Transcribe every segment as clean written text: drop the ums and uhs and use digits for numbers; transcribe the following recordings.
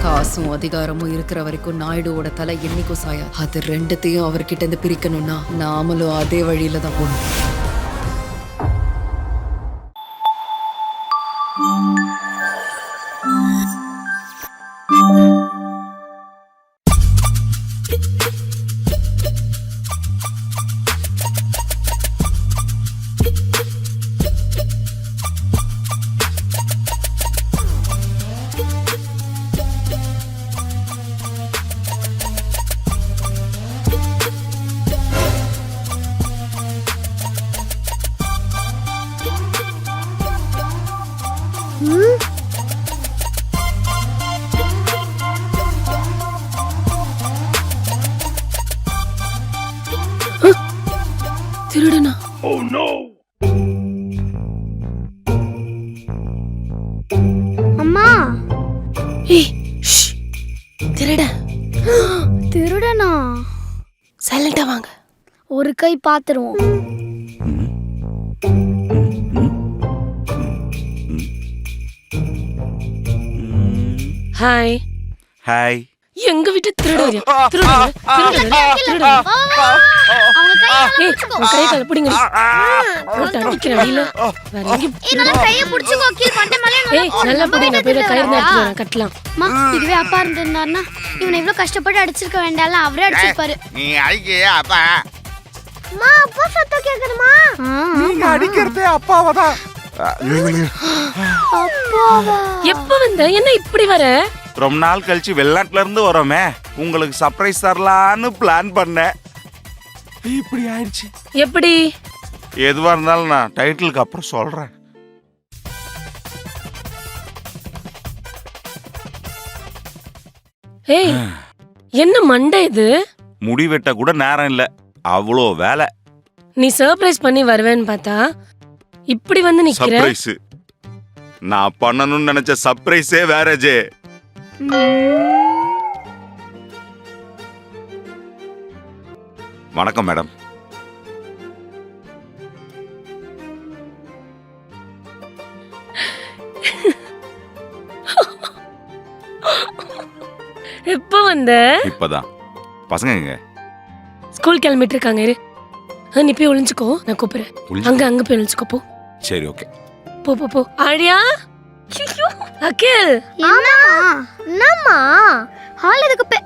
காசும் அதிகாரமும் இருக்கிற வரைக்கும் நாயுடுவோட தலை என்னைக்கும் சாயா. அது ரெண்டுத்தையும் அவர்கிட்ட இருந்து பிரிக்கணும்னா நாமளும் அதே வழியில தான் போகணும். திருடனா? Oh no! அம்மா, ஏய் திருட. திருடனா? சைலண்டா வாங்க. ஒரு கை பாத்துருவோம். ஹாய். ஹாய். எங்க வீட்டு திருட. கை கால பிடிங்க. நல்லா பிடிங்க. கட்டலாம். இதுவே அப்பா இருந்திருந்தாருன்னா இவனை இவ்வளவு கஷ்டப்பட்டு அடிச்சிருக்க வேண்டாம், அவரே அடிச்சிருப்பாரு. நீ அடிக்க அப்பா. அம்மா, அப்பா சத்தம் கேக்குதுமா? நீங்க அடிக்கிறதே அப்பாவதான். அப்பாவா? எப்ப வந்த? என்ன இப்படி வர? ரொம்ப நாள் கழிச்சு வெளிநாட்டுல இருந்து வரோமே, உங்களுக்கு சர்ப்ரைஸ் தரலான்னு பிளான் பண்ணேன். இப்படி ஆயிடுச்சு. எப்படி? எதுவா இருந்தாலும் நான் டைட்டிலுக்கு அப்புறம் சொல்றேன். ஏய், என்ன மண்டை இது? முடி வெட்ட கூட நேரம் இல்ல, அவ்வளோ வேலை. நீ சர்ப்ரைஸ் பண்ணி வருவேன்னு பார்த்தா இப்படி வந்து நிக்கிற. சர்ப்ரைஸ்? நான் பண்ணணும்னு நினைச்ச சர்ப்ரைஸே வேற ஜே. வணக்கம் மேடம். எப்ப வந்த? இப்பதான். பசங்க எங்க? ஸ்கூல் கிளம்பிட்டு இருக்காங்க. இரு, நீ போய் ஒளிஞ்சுக்கோ, நான் கூப்பிடுறேன். அங்க போய் ஒளிஞ்சுக்கோ போ. சரி, ஓகே. போ போ போ. ஆழியா, அகில். என்னம்மா ஹால் எதுக்கு?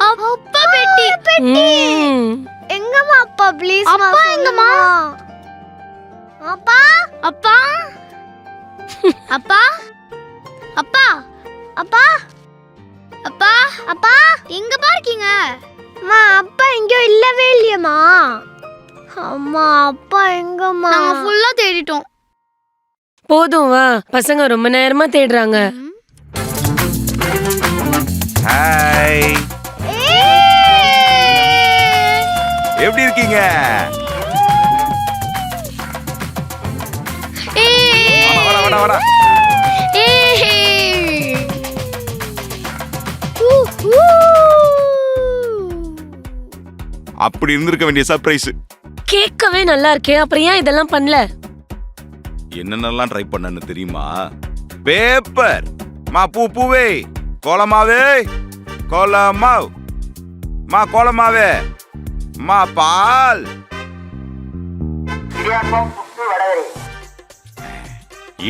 அப்பா பெட்டி. எங்கம்மா அப்பா? ப்ளீஸ் அப்பா, எங்கம்மா அப்பா? அப்பா அப்பா அப்பா அப்பா அப்பா அப்பா எங்க பாருக்கீங்க? அம்மா, அப்பா எங்கயோ இல்லவே இல்லையம்மா. அம்மா, அப்பா எங்கம்மா? நாங்க ஃபுல்லா தேடிட்டோம். போதும் வா, பசங்க ரொம்ப நேரமா தேடுறாங்க. ஹாய், எப்படி இருக்கீங்க? வாடா வாடா வாடா. அப்படி இருந்திருக்க வேண்டிய சர்ப்ரைஸ். கேட்கவே நல்லா இருக்கே, அப்புறம் ஏன் இதெல்லாம் பண்ணல? என்னென்னலாம் ட்ரை பண்ணன்னு தெரியுமா? பேப்பர் மா, பூவே, கோலமாவே, கோலமாவ் மா, கோலமாவே மா, பால்,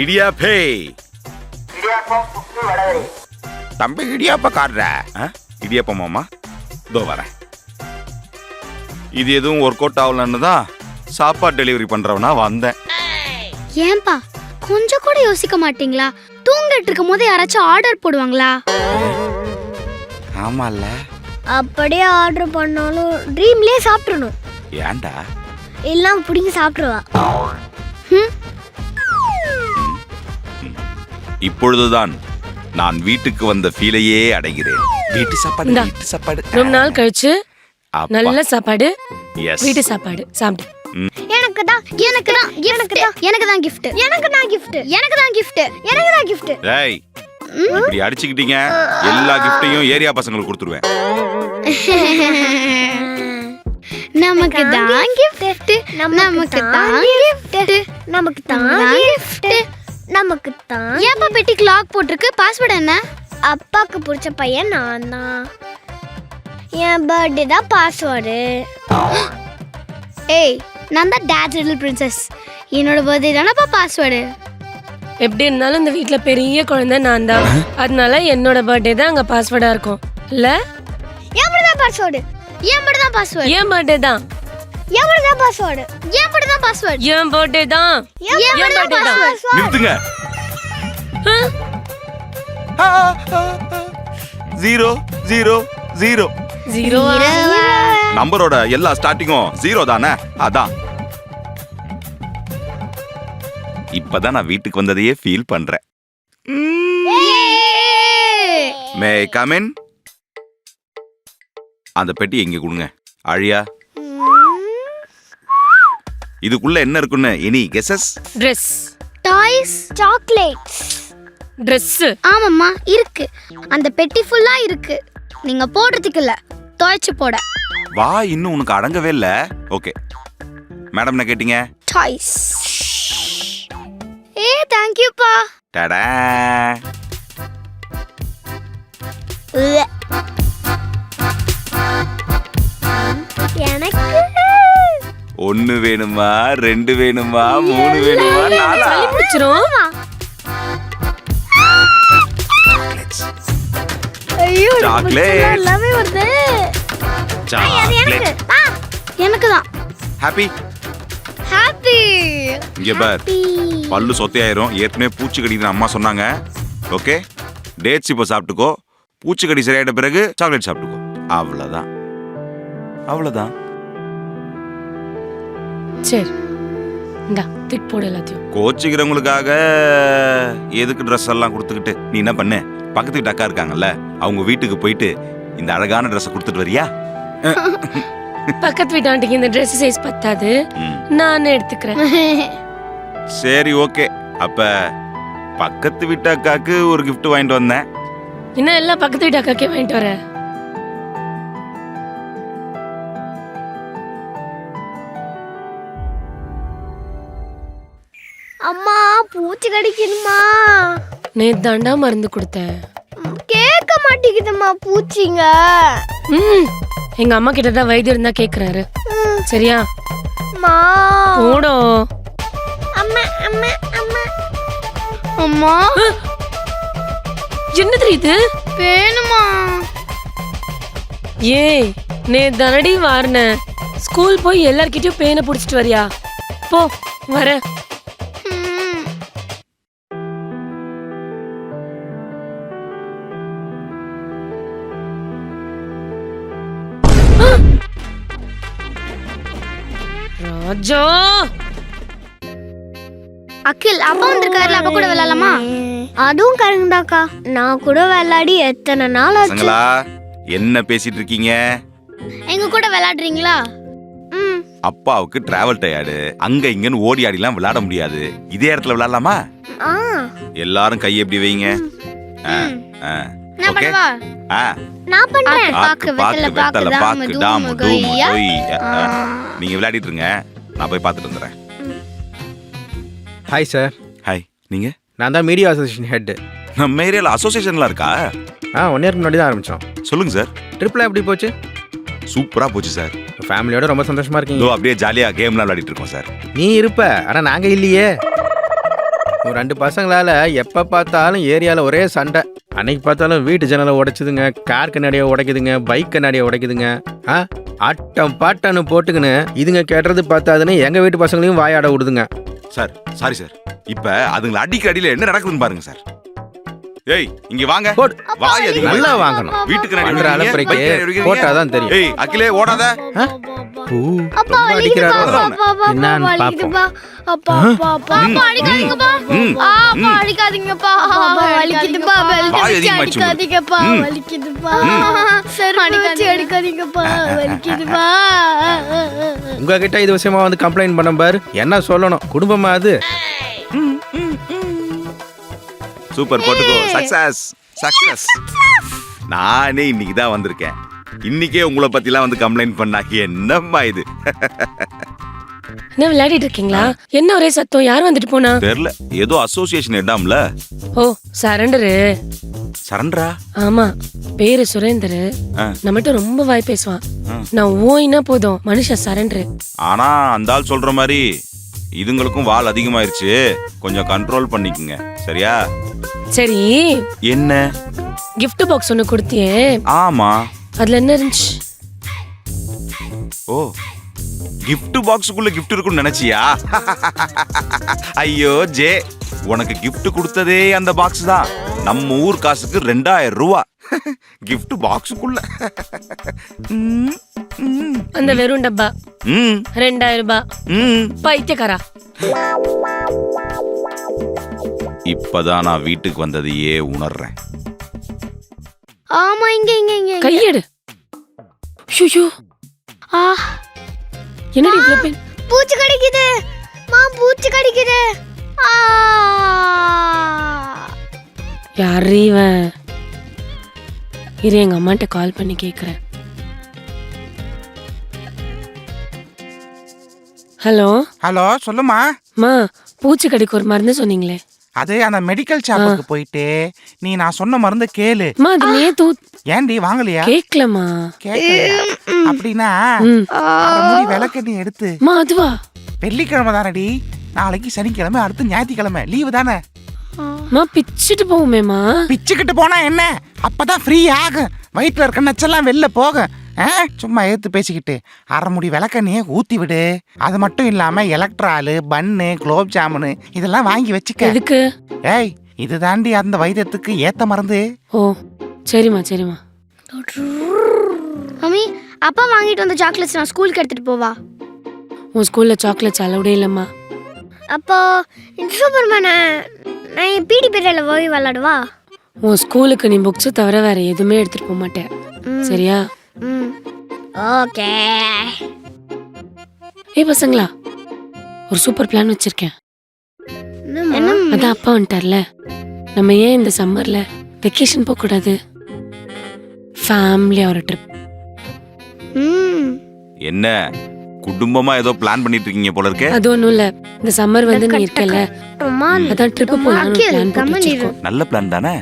இடியாப்பே. தம்பி இடியாப்ப காட்டுற? இடியாப்பமாமா, இதோ வரேன். இது எதுவும் ஒர்க் அவுட் ஆகலன்னு தான் சாப்பாடு டெலிவரி பண்றவனா வந்தேன். ஏன்பா கொஞ்சம் கூட யோசிக்க மாட்டீங்களா? தூங்கிட்டு இருக்கும் போது யாராச்சும் ஆர்டர் போடுவாங்களா? ஆமால. அப்படியே ஆர்டர் பண்ணாலும் ட்ரீம்லயே சாப்பிடணும். ஏன்டா? எல்லாம் புடிங்கி சாப்பிடுவா. இப்பொழுதுதான் நான் வீட்டுக்கு வந்த ஃபீலையே அடைகிறேன். வீட்டு சாப்பாடு, வீட்டு சாப்பாடு. ரொம்ப நாள் கழிச்சு நல்ல சாப்பாடு, வீட்டு சாப்பாடு சாப்பிடு. எனக்கு தான் எனக்கு தான் எனக்கு தான் எனக்கு தான் gift. எனக்கு தான் gift. எனக்கு தான் gift. எனக்கு தான் gift. டேய், இப்படி அடிச்சிட்டீங்க, எல்லா கிஃப்ட்டையும் ஏரியா பசங்களுக்கு கொடுத்துருவேன். நமக்கு தான் gift. நமக்கு தான் gift. நமக்கு தான் gift. நமக்கு தான். ஏப்பா பெட்டிக்கு லாக் போட்டிருக்கு? பாஸ்வேர்டு என்ன? அப்பாக்கு பிடிச்ச பையன் நான் தான். என் பர்த்டே தான் பாஸ்வேர்டு. ஏய், நான் தான் டாட் லிட்டில் பிரின்சஸ். என்னோட பர்த்டே தானப்பா பாஸ்வேர்டு. எப்படி இருந்தாலும் இந்த வீட்ல பெரிய குழந்தை நான் தான். அதனால என்னோட பர்த்டே தான் அங்க பாஸ்வேர்டா இருக்கும் இல்ல? ஏன் பர்த்டே தான் பாஸ்வேர்டு? ஏன் பர்த்டே தான் பாஸ்வேர்டு? என் பர்த்டே தான். ஏன் பர்த்டே தான் பாஸ்வேர்டு? ஏன் பர்த்டே தான் பாஸ்வேர்டு? என் பர்த்டே தான். ஏன் பர்த்டே தான் பாஸ்வேர்டு? நிறுத்துங்க. 0 0 0 0 நம்பரோட எல்லா ஸ்டார்டிங்கும் 0 தானே? அதான். இப்பதான் நான் வீட்டுக்கு வந்ததையே ஃபீல் பண்றேன். May come in. அந்த பெட்டி எங்க கொடுங்க. அழியா, இதுக்குள்ள என்ன இருக்குன்னு any guesses? Dress. Toys, chocolates. Dress. ஆமாம்மா இருக்கு. அந்த பெட்டி ஃபுல்லா இருக்கு. நீங்க போடுறதுக்கு இல்ல, துவைச்சு போட. வா, இன்னும் உனக்கு அடங்கவே இல்ல. ஓகே மேடம், என்ன கேட்டீங்க? டாய்ஸ். ஏ தேங்க் யூ பா. டடா. எனக்கு 1 வேணுமா, 2 வேணுமா, 3 வேணுமா, 4? சளி பிடிச்சிரும். ஐயோ சாக்லேட். எல்லாமே வருது. சாக்லேட். எனக்கு தான். ஹாப்பி. ஹாப்பி. இங்க பார், பல்லு சொத்தையாயிரும். ஏற்கனவே பூச்சி கடிக்குதுன்னு அம்மா சொன்னாங்க. ஓகே, டேட்ஸ் இப்போ சாப்பிட்டுக்கோ. பூச்சிக்கடி சரியாயிட்ட பிறகு சாக்லேட் சாப்பிட்டுக்கோ. அவ்வளவுதான், அவ்வளவுதான். சரி இந்தா திட் போடு எல்லாத்தையும். கோச்சிக்கிறவங்களுக்காக எதுக்கு ட்ரெஸ் எல்லாம் கொடுத்துக்கிட்டு நீ என்ன பண்ணு, பக்கத்து வீட்டு அக்கா இருக்காங்கல்ல, அவங்க வீட்டுக்கு போயிட்டு இந்த அழகான ட்ரெஸ்ஸை கொடுத்துட்டு வரியா? பக்கத்து வீட்டு ஆண்டிக்கு இந்த Dress சைஸ் பத்தாது, நானே எடுத்துக்கிறேன். சரி ஓகே. அப்ப பக்கத்து வீட்டு அக்காக்கு ஒரு gift வாங்கிட்டு வந்தேன். இன்னும் எல்லாம் பக்கத்து வீட்டு அக்காக்கே வாங்கிட்டு வர. அம்மா பூச்சி கடிக்கணுமா? நேத்து தாண்டா மருந்து கொடுத்தேன். கேட்க மாட்டேங்குதுமா பூச்சிங்க. எங்க அம்மா கிட்ட தான் வைத்தியம் இருந்தா கேக்குறாரு. சரியா? அம்மா போடோ. அம்மா அம்மா அம்மா அம்மா. என்ன தெரியுது? வேணுமா? ஏய், நேத்து தானடி வார்ன. ஸ்கூல் போய் எல்லார்கிட்டயும் பேனை புடிச்சிட்டு வரியா? போ வர. ராஜா, அகில் அப்பா வந்திருக்காருல, அப்பா கூட விளையாடலாமா? அதுவும் கரெக்டாக்கா. நான் கூட விளையாடி எத்தனை நாள் ஆச்சு. பசங்களா, என்ன பேசிட்டு இருக்கீங்க? எங்க கூட விளையாடுறீங்களா? அப்பாவுக்கு டிராவல் டயர்டு, அங்க இங்கன்னு ஓடி ஆடிலாம் விளையாட முடியாது. இதே இடத்துல விளையாடலாமா? எல்லாரும் கையை எப்படி வைங்க. நான் ஓகே. பண்ணவா? நான் பண்றேன். பாக்கு வெத்தல பாக்கு டாமு டூமு டொய். நீங்க விளையாடிட்டு இருங்க, நான் போய் பார்த்துட்டு வந்துடுறேன். Hi sir. ஹாய். நீங்க? நான் தான் மீடியா அசோசியேஷன் ஹெட். நம்ம ஏரியால அசோசியேஷன்லாம் இருக்கா? 1 இயருக்கு முன்னாடி தான் ஆரம்பித்தோம். சொல்லுங்க சார். ட்ரிப்லாம் எப்படி போச்சு? சூப்பரா போச்சு சார். ஃபேமிலியோட ரொம்ப சந்தோஷமா இருக்கீங்க. இதோ அப்படியே ஜாலியா கேம்லாம் விளையாடிட்டு இருக்கோம் சார். நீ இருப்ப, ஆனால் நாங்கள் இல்லையே. ஒரு 2 பசங்களால எப்போ பார்த்தாலும் ஏரியாவில் ஒரே சண்டை. அன்னைக்கு பார்த்தாலும் வீட்டு ஜன்னலை உடைச்சிதுங்க, கார் கண்ணாடியை உடைக்குதுங்க, பைக் கண்ணாடியை உடைக்குதுங்க. ஆட்டம் பாட்டன்னு போட்டுக்குன்னு இதுங்க கேட்டுறது பார்த்தாதுன்னு எங்கள் வீட்டு பசங்களையும் வாயாட விடுதுங்க. Sir sorry sir. இப்ப அதுங்களை அடிக்கிற அடியில என்ன நடக்குதுன்னு பாருங்க சார். ஏய் இங்க வாங்க. போடு. வாய் அதிகமா நல்லா இருக்கு. வாங்கணும். வீட்டுக்கு பண்ற நடி அலப்பறைக்கு போட்டாதான் தெரியும். ஏய் அகிலே ஓடாத. அப்பா ரொம்ப அடிக்கிறாரோ? என்னன்னு பாப்போம். அப்பா அடிக்காதீங்கப்பா. அப்பா அடிக்காதீங்கப்பா. வலிக்குதுப்பா. வாய் அதிகமாச்சு. அடிக்காதீங்கப்பா. வலிக்குதுப்பா. சரி அடிக்காதீங்கப்பா. வலிக்குதுப்பா. உங்ககிட்ட இது விஷயமா வந்து கம்ப்ளைண்ட் பண்ண பாரு, என்ன சொல்லணும்? குடும்பமா அது? சூப்பர், போட்டுக்கோ. Success success. நானே இன்னைக்கு தான் வந்திருக்கேன். இன்னைக்கே உங்களை பத்திலாம் வந்து கம்ப்ளைண்ட் பண்ணா என்னம்மா இது? என்ன விளையாடிட்டு இருக்கீங்களா? என்ன ஒரே சத்தம்? யார் வந்துட்டு போனா? தெரியல, ஏதோ அசோசியேஷன் இடாம்ல. ஓ சரண்டரு. சரண்டரா? ஆமா, பேரு சுரேந்தர். நம்மகிட்ட ரொம்ப வாய் பேசுவான். நான் ஓய்னா போதும் மனுஷன் சரண்டரு. ஆனா அந்த ஆள் சொல்ற மாதிரி இதுங்களுக்கும் வால் அதிகமாயிருச்சு, கொஞ்சம் கண்ட்ரோல் பண்ணிக்கங்க சரியா? சரி, என்ன gift பாக்ஸ் ஒன்னு கொடுத்தியே, ஆமா அதுல என்ன இருந்துச்சு? ஓ, gift பாக்ஸுக்குள்ள gift இருக்குன்னு நினைச்சியா? ஐயோ ஜே, உனக்கு gift கொடுத்ததே அந்த பாக்ஸ் தான். நம்ம ஊர் காசுக்கு 2000 ரூபா gift பாக்ஸுக்குள்ள. அந்த வெறும் டப்பா 2000 ரூபாய். பைத்தியக்காரா. இப்பதான் நான் வீட்டுக்கு வந்ததையே உணர்றேன். ஆமா, இங்க இங்க இங்க கையெடு. ஷூ, ஆ, என்னடி இவ்ளோ பெயின்? பூச்சி கடிக்குது மா, பூச்சி கடிக்குது. ஆ, யாரு இவன்? இரு, எங்க அம்மாட்ட கால் பண்ணி கேக்குறேன். ஹலோ ஹலோ, சொல்லுமா. மா, பூச்சி கடிக்கு ஒரு மருந்து சொன்னீங்களே, அது அந்த மெடிக்கல் ஷாப்புக்கு போயிட்டு நீ நான் சொன்ன மருந்து கேளு. மா அது நேத்து ஏண்டி வாங்கலையா? கேக்கலமா. கேட்கலையா? அப்படின்னா ம். அரை மூடி விளக்கெண்ணி எடுத்து. மா அதுவா? வெள்ளிக்கிழமை தானடி, நாளைக்கு சனிக்கிழமை, அடுத்து ஞாயிற்றுக்கிழமை லீவு தானே. மா பிச்சிட்டு போவோமேமா. பிச்சுக்கிட்டு போனா என்ன, அப்பதான் ஃப்ரீ ஆகும், வயிற்றுல இருக்க நச்செல்லாம் வெளில போகும். சும்மா எடுத்து பேசிக்கிட்டு அரை முடி விளக்கண்ணியே ஊத்தி விடு. அது மட்டும் இல்லாம எலக்ட்ராலு, பன்னு, குலோப் ஜாமுனு இதெல்லாம் வாங்கி வச்சுக்க. எதுக்கு? ஏய், இது தாண்டி அந்த வைத்தியத்துக்கு ஏத்த மருந்து. ஓ சரிம்மா சரிம்மா. மம்மி, அப்பா வாங்கிட்டு வந்த சாக்லேட்ஸ் நான் ஸ்கூலுக்கு எடுத்துட்டு போவா? உன் ஸ்கூல்ல சாக்லேட்ஸ் அலவுடே இல்லம்மா. அப்போ இந்த சூப்பர்மேனை நான் என் பிடி பீரியட்ல போய் விளாடுவா? உன் ஸ்கூலுக்கு நீ புக்ஸ் தவிர வேற எதுவுமே எடுத்துட்டு போக மாட்டேன் சரியா? ஓகே. ஏய் பசங்களா, ஒரு சூப்பர் பிளான் வச்சிருக்கேன். அதான் அப்பா வந்துட்டார்ல, நம்ம ஏன் இந்த சம்மர்ல வெக்கேஷன் போக கூடாது? ஃபேமிலியா ஒரு ட்ரிப். என்ன குடும்பமா ஏதோ பிளான் பண்ணிட்டு இருக்கீங்க போல இருக்கே. அது ஒண்ணும் இல்ல, இந்த சம்மர் வந்து நீ இருக்கல, அதான் ட்ரிப் போலாம் பிளான் பண்ணிருக்கோம். நல்ல பிளான் தானே,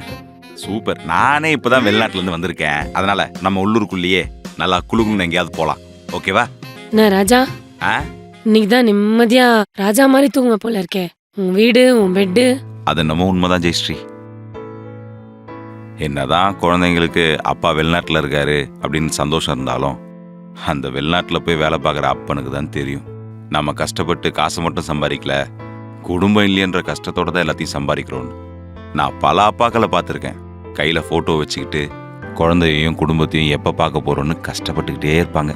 சூப்பர். நானே இப்பதான் வெளிநாட்டுல இருந்து வந்திருக்கேன், அதனால நம்ம உள்ளூருக்குள்ளேயே நல்லா குளுகுன்னு எங்கேயாவது போலாம். ஓகேவா? என்ன ராஜா, இன்னைக்கு தான் நிம்மதியா ராஜா மாதிரி தூங்குவ போல இருக்கே. உன் வீடு, உன் பெட்டு. அது நம்ம உண்மைதான் ஜெயஸ்ரீ. என்னதான் குழந்தைங்களுக்கு அப்பா வெளிநாட்டுல இருக்காரு அப்படின்னு சந்தோஷம் இருந்தாலும், அந்த வெளிநாட்டுல போய் வேலை பார்க்குற அப்பனுக்கு தான் தெரியும் நம்ம கஷ்டப்பட்டு காசை மட்டும் சம்பாதிக்கல, குடும்பம் இல்லையன்ற கஷ்டத்தோட தான் எல்லாத்தையும் சம்பாதிக்கிறோன்னு. நான் பல அப்பாக்களை பார்த்துருக்கேன், கையில போட்டோ வச்சுக்கிட்டு குழந்தையையும் குடும்பத்தையும் எப்ப பார்க்க போறோம்னு கஷ்டப்பட்டுக்கிட்டே இருப்பாங்க.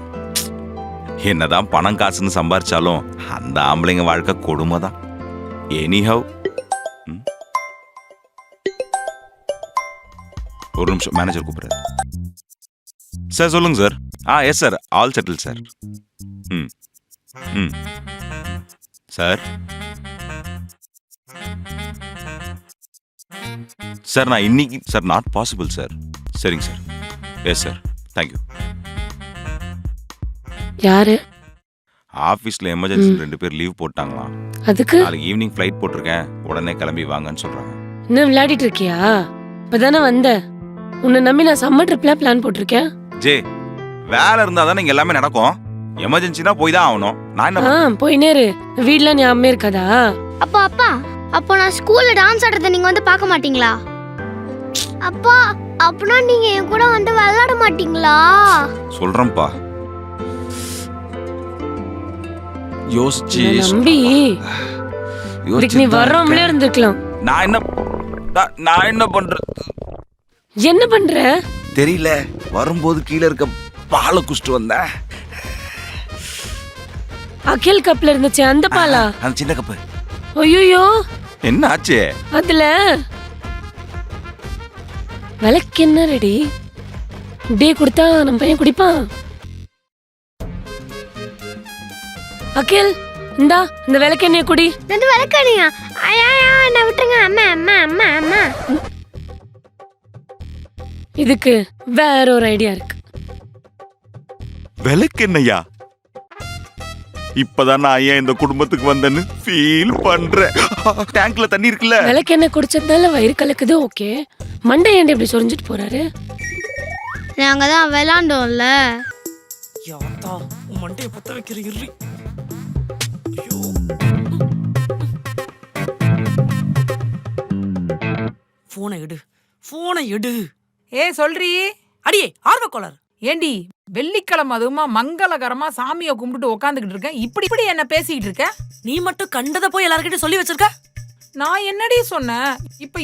என்னதான் பணம் காசுன்னு சம்பாரிச்சாலும் அந்த ஆம்பளைங்க வாழ்க்கை கொடுமை தான். எனிஹவ், ஒரு நிமிஷம், மேனேஜர் கூப்பிடுறாரு. சார் சொல்லுங்க sir. Yes sir, all settle sir. ம் ம் சார். சார் நான் இன்னைக்கு சார் நாட் பாசிபிள் சார். சரிங்க சார். Yes sir, thank you. யாரு? ஆஃபீஸில் எமர்ஜென்சி 2 பேர் லீவ் போட்டாங்களாம். அதுக்கு நாளைக்கு ஈவினிங் ஃப்ளைட் போட்டிருக்கேன், உடனே கிளம்பி வாங்கன்னு சொல்கிறாங்க. என்ன விளையாடிட்டு இருக்கியா? இப்பதானே வந்த, உன்னை நம்பி நான் சம்மர் ட்ரிப்லாம் பிளான் போட்டிருக்கேன். ஜே, வேலை இருந்தால் தானே இங்கே எல்லாமே நடக்கும், எமர்ஜென்சினா போய் தான் ஆகணும். நான் என்ன போய் நேரு, வீட்ல நீ அம்மே இருக்காதா? அப்பா, அப்போ நான் ஸ்கூல்ல டான்ஸ் ஆடுறத நீங்க வந்து பார்க்க மாட்டீங்களா? அப்பா, அப்பனா நீங்க என் கூட வந்து விளையாட மாட்டீங்களா? சொல்றேன்ப்பா, யோசிச்சு நம்பி நீ வர்றோம்ல இருந்துக்கலாம். நான் என்ன பண்றது? என்ன பண்ற தெரியல, வரும்போது கீழே இருக்க பாலை குடிச்சிட்டு வந்தேன். அகில் கப்ல இருந்துச்சு அந்த பாலா? அந்த சின்ன கப்பு. ஐயோ, என்ன ஆச்சு? அதுல விளக்கு என்ன ரெடி டே கொடுத்தா நம்ம பையன் குடிப்பான். அகில், இந்தா இந்த விளக்கு எண்ணெய் குடி. இந்த விளக்கணியா? என்ன விட்டுருங்க அம்மா அம்மா அம்மா அம்மா. இதுக்கு வேற ஒரு ஐடியா இருக்கு. விளக்கு என்னையா? இப்பதான் நான் ஏன் இந்த குடும்பத்துக்கு வந்தேன்னு ஃபீல் பண்றேன். டேங்க்ல தண்ணி இருக்குல்ல? விளக்கு என்ன குடிச்சதுனால வயிறு கலக்குது, ஓகே. மண்டை ஏன்டி இப்படி சொரிஞ்சிட்டு போறாரு? நாங்க தான் விளாண்டோம்ல. யாத்தா உன் மண்டையை பத்த வைக்கிற இரு. போனை எடு, போனை எடு. சொல்றீ அடியே ஆர்வக்கோளாறு. ஏண்டி வெள்ளிக்கிழமை அதுவுமா மங்களகரமா சாமியை கும்பிட்டுட்டு உக்காந்துக்கிட்டு இருக்கேன், இப்படி என்ன பேசிக்கிட்டு இருக்க? நீ மட்டும் கண்டதை போய் எல்லார்கிட்டயும் சொல்லி வச்சிருக்க. நான் என்னடி சொன்னேன்? இப்ப